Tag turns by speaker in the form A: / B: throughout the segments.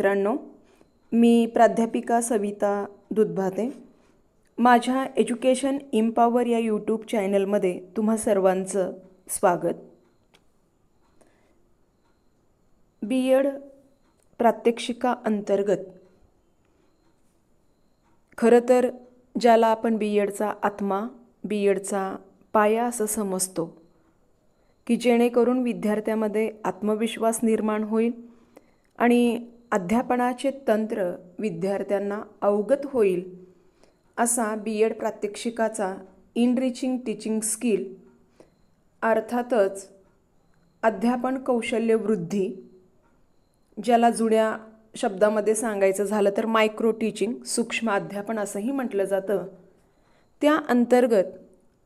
A: मित्रांनो, मी प्राध्यापिका सविता दुधभाते माझ्या एज्युकेशन इम्पॉवर या यूट्यूब चॅनलमध्ये तुम्हा सर्वांचं स्वागत। बीएड प्रात्यक्षिका अंतर्गत खरं तर ज्याला आपण बीएडचा आत्मा, बीएडचा पाया असं समजतो की जेणेकरून विद्यार्थ्यांमध्ये आत्मविश्वास निर्माण होईल आणि अध्यापनाचे तंत्र विद्यार्थ्यांना अवगत होईल असा बीएड प्रात्यक्षिकाचा इनरिचिंग टीचिंग स्किल अर्थातच अध्यापन कौशल्य वृद्धी, ज्याला जुन्या शब्दामध्ये सांगायचं झालं तर मायक्रो टीचिंग, सूक्ष्म अध्यापन असंही म्हटलं जातं, त्या अंतर्गत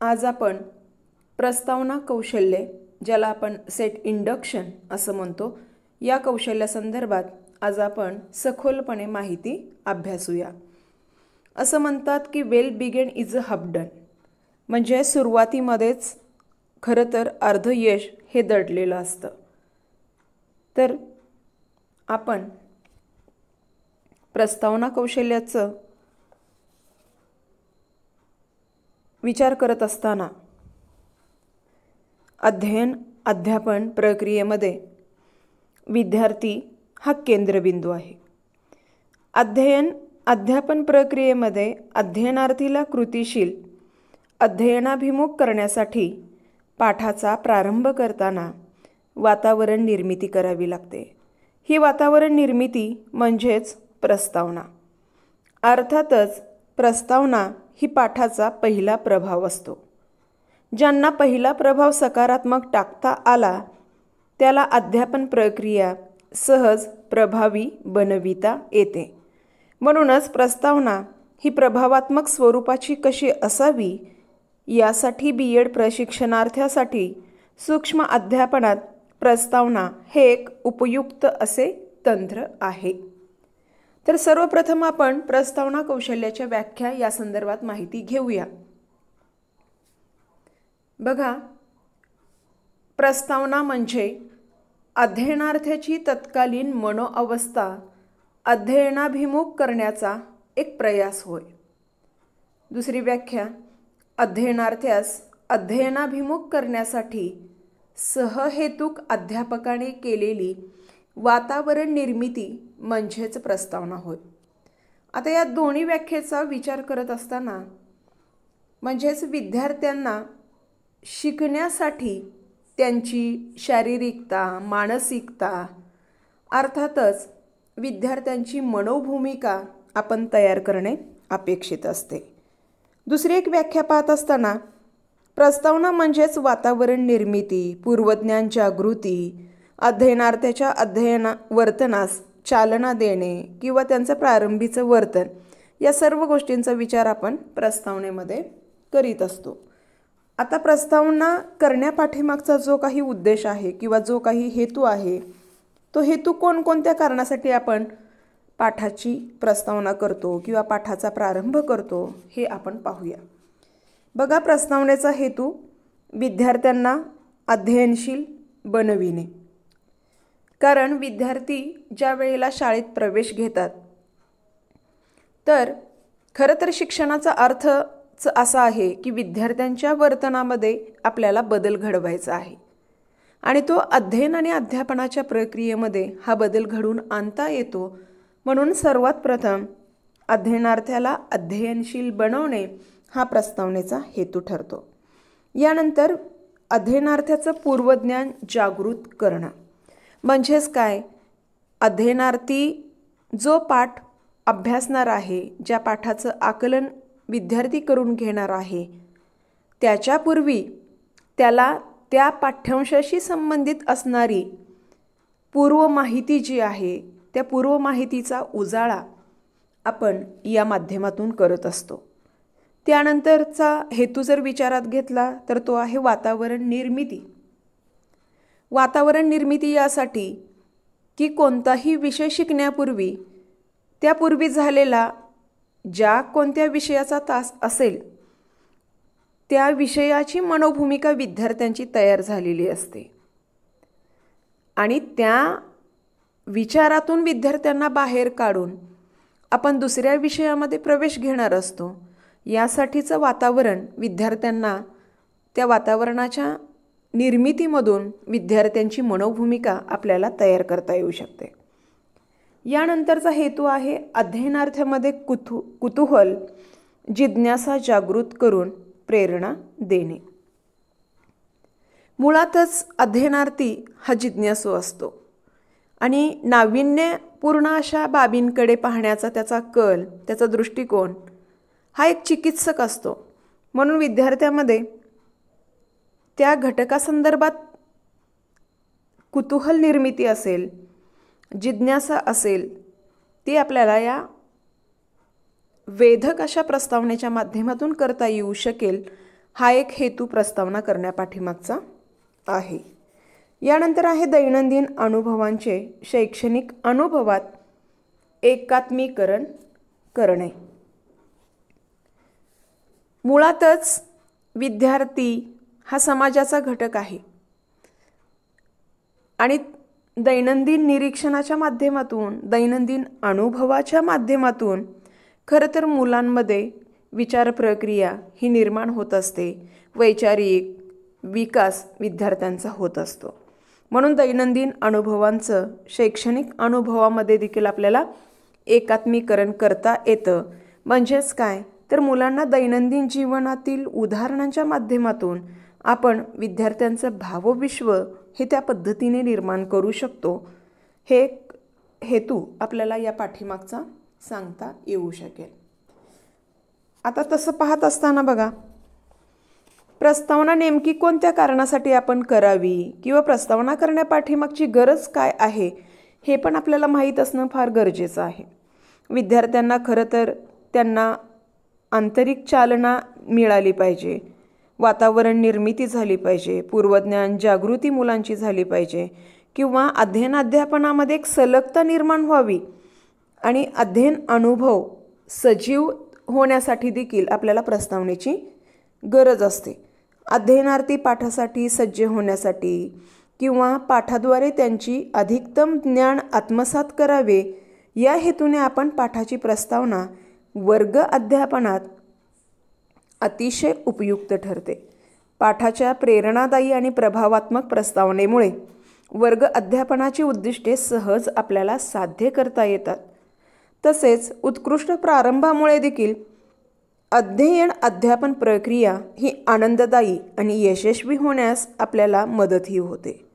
A: आज आपण प्रस्तावना कौशल्य, ज्याला आपण सेट इंडक्शन असं म्हणतो, या कौशल्यासंदर्भात आज आपण सखोलपणे माहिती अभ्यासूया। असं म्हणतात की well begun is a half done, म्हणजे सुरुवातीमध्येच खरं तर अर्ध यश हे दडलेलं असतं। तर आपण प्रस्तावना कौशल्याचं विचार करत असताना अध्ययन अध्यापन प्रक्रियेमध्ये विद्यार्थी हा केंद्रबिंदू आहे। अध्ययन अध्यापन प्रक्रियेमध्ये अध्ययनार्थीला कृतीशील अध्ययनाभिमुख करण्यासाठी पाठाचा प्रारंभ करताना वातावरण निर्मिती करावी लागते। ही वातावरण निर्मिती म्हणजेच प्रस्तावना। अर्थातच प्रस्तावना ही पाठाचा पहिला प्रभाव असतो। ज्यांना पहिला प्रभाव सकारात्मक टाकता आला त्याला अध्यापन प्रक्रिया सहज प्रभावी बनविता येते। म्हणूनच प्रस्तावना ही प्रभावात्मक स्वरूपाची कशी असावी यासाठी बीएड प्रशिक्षणार्थ्यासाठी सूक्ष्म अध्यापनात प्रस्तावना हे एक उपयुक्त असे तंत्र आहे। तर सर्वप्रथम आपण प्रस्तावना कौशल्याच्या व्याख्या या संदर्भात माहिती घेऊया। बघा, प्रस्तावना म्हणजे अध्ययनार्थ्याची तत्कालीन मनोअवस्था अध्ययनाभिमुख करण्याचा एक प्रयास होय। दुसरी व्याख्या, अध्ययनार्थ्यास अध्ययनाभिमुख करण्यासाठी सहहेतुक अध्यापकाने केलेली वातावरण निर्मिती म्हणजेच प्रस्तावना होय। आता या दोन्ही व्याख्येचा विचार करत असताना म्हणजेच विद्यार्थ्यांना शिकण्यासाठी त्यांची शारीरिकता, मानसिकता, अर्थातच विद्यार्थ्यांची मनोभूमिका आपण तयार करणे अपेक्षित असते। दुसरी एक व्याख्या पाहत असताना प्रस्तावना म्हणजेच वातावरण निर्मिती, पूर्वज्ञान जागृती, अध्ययनार्थ्याच्या वर्तनास चालना देणे किंवा त्यांचं प्रारंभीचं वर्तन, या सर्व गोष्टींचा विचार आपण प्रस्तावनेमध्ये करीत असतो। आता प्रस्तावना करण्यापाठीमागचा जो काही उद्देश आहे किंवा जो काही हेतू आहे, तो हेतू कोणकोणत्या कारणासाठी आपण पाठाची प्रस्तावना करतो किंवा पाठाचा प्रारंभ करतो हे आपण पाहूया। बघा, प्रस्तावनेचा हेतू विद्यार्थ्यांना अध्ययनशील बनविणे। कारण विद्यार्थी ज्या वेळेला शाळेत प्रवेश घेतात तर खरं तर शिक्षणाचा अर्थ असा आहे की विद्यार्थ्यांच्या वर्तनामध्ये आपल्याला बदल घडवायचा आहे आणि तो अध्ययन आणि अध्यापनाच्या प्रक्रियेमध्ये हा बदल घडवून आणता येतो। म्हणून सर्वात प्रथम अध्ययनार्थ्याला अध्ययनशील बनवणे हा प्रस्तावनेचा हेतू ठरतो। यानंतर अध्ययनार्थ्याचं पूर्वज्ञान जागृत करणं म्हणजेच काय, अध्ययनार्थी जो पाठ अभ्यासणार आहे, ज्या पाठाचं आकलन विद्यार्थी करून घेणार आहे, त्याच्यापूर्वी त्याला त्या पाठ्यांशाशी संबंधित असणारी पूर्व माहिती जी आहे त्या पूर्व माहितीचा उजाळा आपण या माध्यमातून करत असतो। त्यानंतरचा हेतू जर विचारात घेतला तर तो आहे वातावरण निर्मिती। वातावरण निर्मिती यासाठी की कोणताही विषय शिकण्यापूर्वी त्यापूर्वी झालेला ज्या कोणत्या विषयाचा तास असेल त्या विषयाची मनोभूमिका विद्यार्थ्यांची तयार झालेली असते आणि त्या विचारातून विद्यार्थ्यांना बाहेर काढून आपण दुसऱ्या विषयामध्ये प्रवेश घेणार असतो. यासाठीचं वातावरण विद्यार्थ्यांना, त्या वातावरणाच्या निर्मितीमधून विद्यार्थ्यांची मनोभूमिका आपल्याला तयार करता येऊ शकते. यानंतरचा हेतू आहे अध्ययनार्थीमध्ये कुतूहल, जिज्ञासा जागृत करून प्रेरणा देणे. मुळातच अध्ययनार्थी हा जिज्ञासू असतो आणि नाविन्यपूर्ण अशा बाबींकडे पाहण्याचा त्याचा कल, त्याचा दृष्टिकोन हा एक चिकित्सक असतो. म्हणून विद्यार्थ्यामध्ये त्या घटकासंदर्भात कुतूहल निर्मिती असेल, जिज्ञासा असेल, ती आपल्याला या वेधक अशा प्रस्तावनेच्या माध्यमातून करता येऊ शकेल. हा एक हेतू प्रस्तावना करण्यापाठीमागचा आहे. यानंतर आहे दैनंदिन अनुभवांचे शैक्षणिक अनुभवात एकात्मीकरण करणे. मुळातच विद्यार्थी हा समाजाचा घटक आहे आणि दैनंदिन निरीक्षणाच्या माध्यमातून, दैनंदिन अनुभवाच्या माध्यमातून खरं तर मुलांमध्ये विचार प्रक्रिया ही निर्माण होत असते. वैचारिक विकास विद्यार्थ्यांचा होत असतो. म्हणून दैनंदिन अनुभवांचं शैक्षणिक अनुभवामध्ये देखील आपल्याला एकात्मीकरण करता येतं. म्हणजेच काय तर मुलांना दैनंदिन जीवनातील उदाहरणांच्या माध्यमातून आपण विद्यार्थ्यांचं भावविश्व हे त्या पद्धतीने निर्माण करू शकतो. हे हेतू आपल्याला या पाठीमागचा सांगता येऊ शकेल. आता तसं पाहत असताना बघा, प्रस्तावना नेमकी कोणत्या कारणासाठी आपण करावी किंवा प्रस्तावना करण्यापाठीमागची गरज काय आहे हे पण आपल्याला माहीत असणं फार गरजेचं आहे. विद्यार्थ्यांना खरं तर त्यांना आंतरिक चालना मिळाली पाहिजे, वातावरण निर्मिती झाली पाहिजे, पूर्वज्ञान जागृती मुलांची झाली पाहिजे किंवा अध्ययन अध्यापनामध्ये एक सलगता निर्माण व्हावी आणि अध्ययन अनुभव सजीव होण्यासाठी देखील आपल्याला प्रस्तावनेची गरज असते. अध्ययनार्थी पाठासाठी सज्ज होण्यासाठी किंवा पाठाद्वारे त्यांची अधिकतम ज्ञान आत्मसात करावे या हेतूने आपण पाठाची प्रस्तावना वर्ग अध्यापनात अतिशय उपयुक्त ठरते. पाठाच्या प्रेरणादायी आणि प्रभावात्मक प्रस्तावनेमुळे वर्ग अध्यापनाची उद्दिष्टे सहज आपल्याला साध्य करता येतात. तसेच उत्कृष्ट प्रारंभामुळे देखील अध्ययन अध्यापन प्रक्रिया ही आनंददायी आणि यशस्वी होण्यास आपल्याला मदतही होते.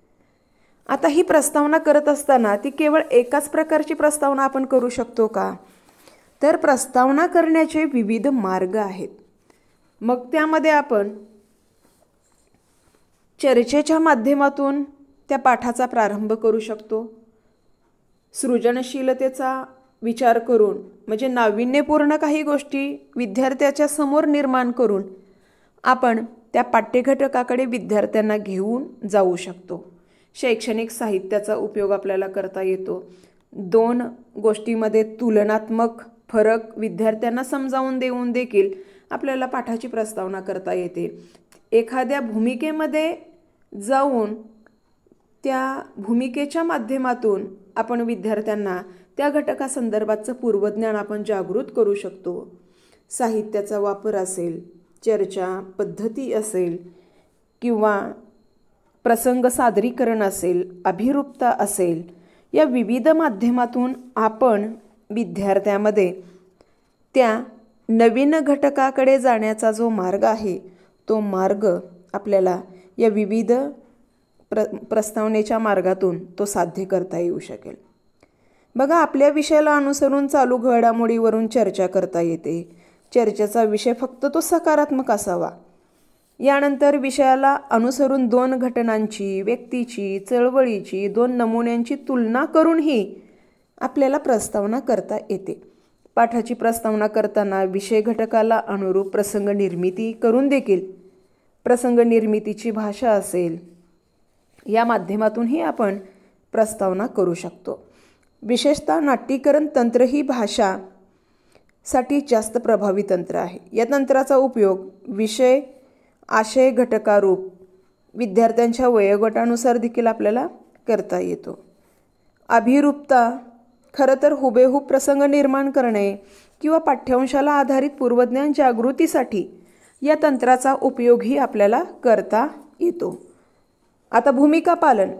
A: आता ही प्रस्तावना करत असताना ती केवळ एकाच प्रकारची प्रस्तावना आपण करू शकतो का? तर प्रस्तावना करण्याचे विविध मार्ग आहेत. मग त्यामध्ये आपण चर्चेच्या माध्यमातून त्या पाठाचा प्रारंभ करू शकतो. सृजनशीलतेचा विचार करून म्हणजे नाविन्यपूर्ण काही गोष्टी विद्यार्थ्याच्या समोर निर्माण करून आपण त्या पाठ्यघटकाकडे विद्यार्थ्यांना घेऊन जाऊ शकतो. शैक्षणिक साहित्याचा उपयोग आपल्याला करता येतो. दोन गोष्टीमध्ये तुलनात्मक फरक विद्यार्थ्यांना समजावून देऊन देखील आपल्याला पाठाची प्रस्तावना करता येते. एखाद्या भूमिकेमध्ये जाऊन त्या भूमिकेच्या माध्यमातून आपण विद्यार्थ्यांना त्या घटकासंदर्भातचं पूर्वज्ञान आपण जागृत करू शकतो. साहित्याचा वापर असेल, चर्चा पद्धती असेल किंवा प्रसंग सादरीकरण असेल, अभिरूपता असेल, या विविध माध्यमातून आपण विद्यार्थ्यामध्ये त्या नवीन घटकाकडे जाण्याचा जो मार्ग आहे तो मार्ग आपल्याला या विविध प्रस्तावनेच्या मार्गातून तो साध्य करता येऊ शकेल. बघा, आपल्या विषयाला अनुसरून चालू घडामोडीवरून चर्चा करता येते. चर्चेचा विषय फक्त तो सकारात्मक असावा. यानंतर विषयाला अनुसरून दोन घटनांची, व्यक्तीची, चळवळीची, दोन नमुन्यांची तुलना करूनही आपल्याला प्रस्तावना करता येते. पाठाची प्रस्तावना करताना विषय घटकाला अनुरूप प्रसंग निर्मिती करून देखील प्रसंग निर्मितीची भाषा असेल या माध्यमातूनही आपण प्रस्तावना करू शकतो. विशेषतः नाट्यीकरण तंत्र ही भाषासाठी जास्त प्रभावी तंत्र आहे. या तंत्राचा उपयोग विषय आशय घटकारूप विद्यार्थ्यांच्या वयोगटानुसार देखील आपल्याला करता येतो. अभिरूपता, खरं तर हुबेहूब प्रसंग निर्माण करणे किंवा पाठ्यांशाला आधारित पूर्वज्ञान जागृतीसाठी या तंत्राचा उपयोगही आपल्याला करता येतो. आता भूमिका पालन.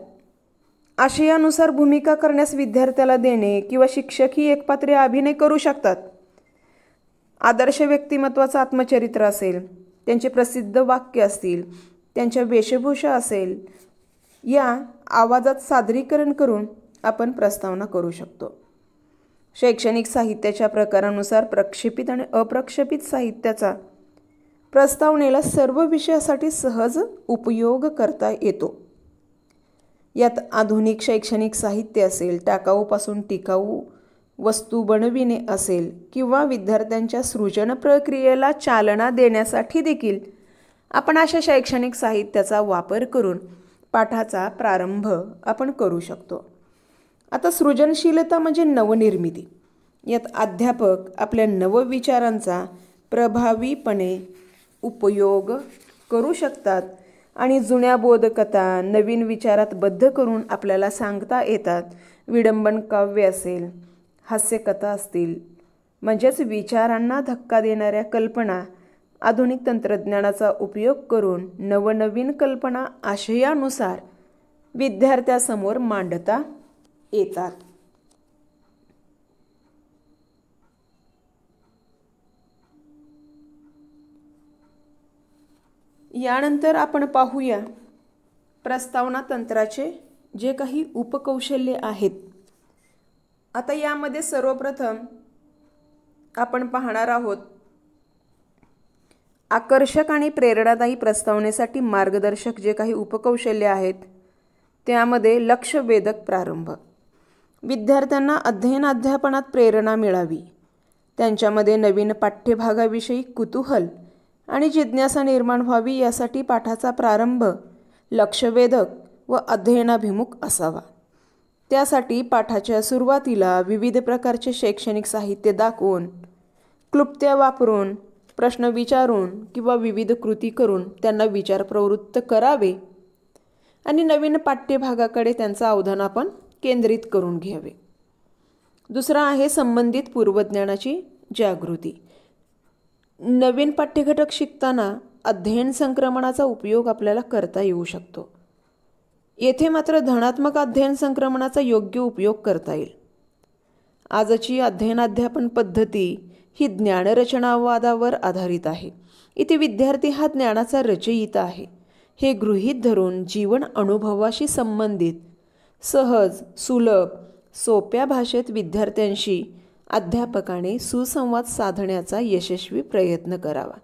A: आशयानुसार भूमिका करण्यास विद्यार्थ्याला देणे किंवा शिक्षकही एकपात्रीय अभिनय करू शकतात. आदर्श व्यक्तिमत्वाचं आत्मचरित्र असेल, त्यांचे प्रसिद्ध वाक्य असतील, त्यांच्या वेशभूषा असेल, या आवाजात सादरीकरण करून आपण प्रस्तावना करू शकतो. शैक्षणिक साहित्याच्या प्रकारानुसार प्रक्षेपित आणि अप्रक्षेपित साहित्याचा प्रस्तावनेला सर्व विषयासाठी सहज उपयोग करता येतो. यात आधुनिक शैक्षणिक साहित्य असेल, टाकाऊपासून टिकाऊ वस्तू बनविणे असेल किंवा विद्यार्थ्यांच्या सृजन प्रक्रियेला चालना देण्यासाठी देखील आपण अशा शैक्षणिक साहित्याचा वापर करून पाठाचा प्रारंभ आपण करू शकतो. आता सृजनशीलता म्हणजे नवनिर्मिती. यात अध्यापक आपल्या नवविचारांचा प्रभावीपणे उपयोग करू शकतात आणि जुन्या बोधकथा नवीन विचारात बद्ध करून आपल्याला सांगता येतात. विडंबन काव्य असेल, हास्यकथा असतील, म्हणजेच विचारांना धक्का देणाऱ्या कल्पना आधुनिक तंत्रज्ञानाचा उपयोग करून नवनवीन कल्पना आशयानुसार विद्यार्थ्यासमोर मांडता येतात. यानंतर आपण पाहूया प्रस्तावना तंत्राचे जे काही उपकौशल्ये आहेत. आता यामध्ये सर्वप्रथम आपण पाहणार आहोत आकर्षक आणि प्रेरणादायी प्रस्तावनेसाठी मार्गदर्शक जे काही उपकौशल्ये आहेत. त्यामध्ये लक्षवेधक प्रारंभ. विद्यार्थ्यांना अध्ययन अध्यापनात प्रेरणा मिळावी, त्यांच्यामध्ये नवीन पाठ्यभागाविषयी कुतूहल आणि जिज्ञासा निर्माण व्हावी यासाठी पाठाचा प्रारंभ लक्षवेधक व अध्ययनाभिमुख असावा. त्यासाठी पाठाच्या सुरुवातीला विविध प्रकारचे शैक्षणिक साहित्य दाखवून, क्लुप्त्या वापरून, प्रश्न विचारून किंवा विविध कृती करून त्यांना विचार प्रवृत्त करावे आणि नवीन पाठ्यभागाकडे त्यांचं अवधान आपण केंद्रित करून घ्यावे. दुसरा आहे संबंधित पूर्वज्ञानाची जागृती. नवीन पाठ्यघटक शिकताना अध्ययन संक्रमणाचा उपयोग आपल्याला करता येऊ शकतो. येथे मात्र धनात्मक अध्ययन संक्रमणाचा योग्य उपयोग करता येईल. आजची अध्ययन अध्यापन पद्धती ही ज्ञानरचनावादावर आधारित आहे. इथे विद्यार्थी हा ज्ञानाचा रचयिता आहे हे गृहीत धरून जीवन अनुभवाशी संबंधित सहज, सुलभ, सोप्या भाषेत विद्यार्थ्यांशी अध्यापकाने सुसंवाद साधण्याचा यशस्वी प्रयत्न करावा.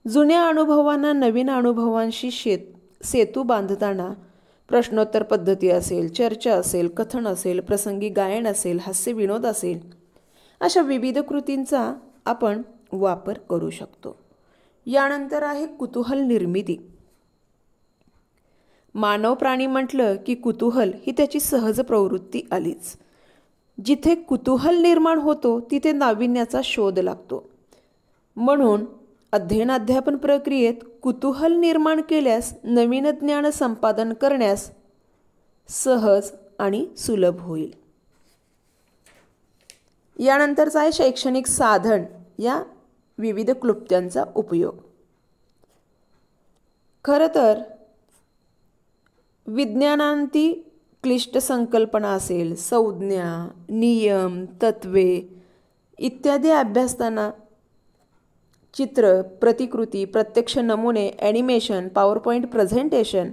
A: जुन्या अनुभवांना नवीन अनुभवांशी सेतू बांधताना प्रश्नोत्तर पद्धती असेल, चर्चा असेल, कथन असेल, प्रसंगी गायन असेल, हास्य विनोद असेल, अशा विविध कृतींचा आपण वापर करू शकतो. यानंतर आहे कुतूहल निर्मिती. मानव प्राणी म्हटलं की कुतूहल ही त्याची सहज प्रवृत्ती आलीच. जिथे कुतूहल निर्माण होतो तिथे नाविन्याचा शोध लागतो. म्हणून अध्ययन अध्यापन प्रक्रियेत कुतूहल निर्माण केल्यास नवीन ज्ञान संपादन करण्यास सहज आणि सुलभ होईल. यानंतरचा आहे शैक्षणिक साधन या विविध क्लुप्त्यांचा उपयोग. खरं तर विज्ञानांती क्लिष्ट संकल्पना असेल, संज्ञा, नियम, तत्वे इत्यादी अभ्यासताना चित्र, प्रतिकृती, प्रत्यक्ष नमुने, ॲनिमेशन, पॉवरपॉईंट प्रेझेंटेशन